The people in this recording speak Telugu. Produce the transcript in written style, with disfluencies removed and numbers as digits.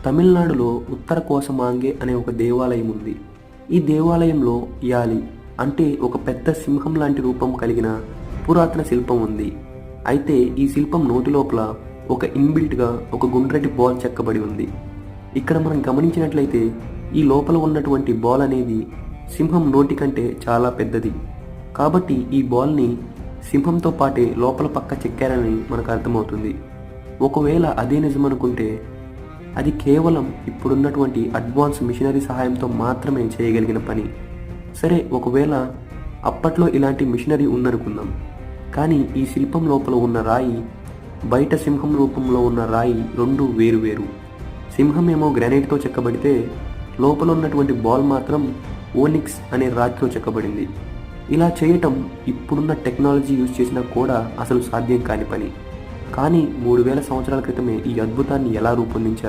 తమిళనాడులో ఉత్తర కోసమాంగే అనే ఒక దేవాలయం ఉంది. ఈ దేవాలయంలో యాలి అంటే ఒక పెద్ద సింహం లాంటి రూపం కలిగిన పురాతన శిల్పం ఉంది. అయితే ఈ శిల్పం నోటి లోపల ఒక ఇన్బిల్ట్గా ఒక గుండ్రటి బాల్ చెక్కబడి ఉంది. ఇక్కడ మనం గమనించినట్లయితే ఈ లోపల ఉన్నటువంటి బాల్ అనేది సింహం నోటి కంటే చాలా పెద్దది. కాబట్టి ఈ బాల్ని సింహంతో పాటే లోపల పక్క చెక్కారని మనకు అర్థమవుతుంది. ఒకవేళ అదే నిజమనుకుంటే అది కేవలం ఇప్పుడున్నటువంటి అడ్వాన్స్ మిషనరీ సహాయంతో మాత్రమే చేయగలిగిన పని. సరే, ఒకవేళ అప్పట్లో ఇలాంటి మిషనరీ ఉందనుకుందాం. కానీ ఈ శిల్పం లోపల ఉన్న రాయి, బయట సింహం రూపంలో ఉన్న రాయి రెండు వేరు. సింహం ఏమో గ్రానైట్తో చెక్కబడితే లోపల ఉన్నటువంటి బాల్ మాత్రం ఓనిక్స్ అనే రాతితో చెక్కబడింది. ఇలా చేయటం ఇప్పుడున్న టెక్నాలజీ యూజ్ చేసినా కూడా అసలు సాధ్యం కాని పని. కానీ 3000 సంవత్సరాల క్రితమే ఈ అద్భుతాన్ని ఎలా రూపొందించారు?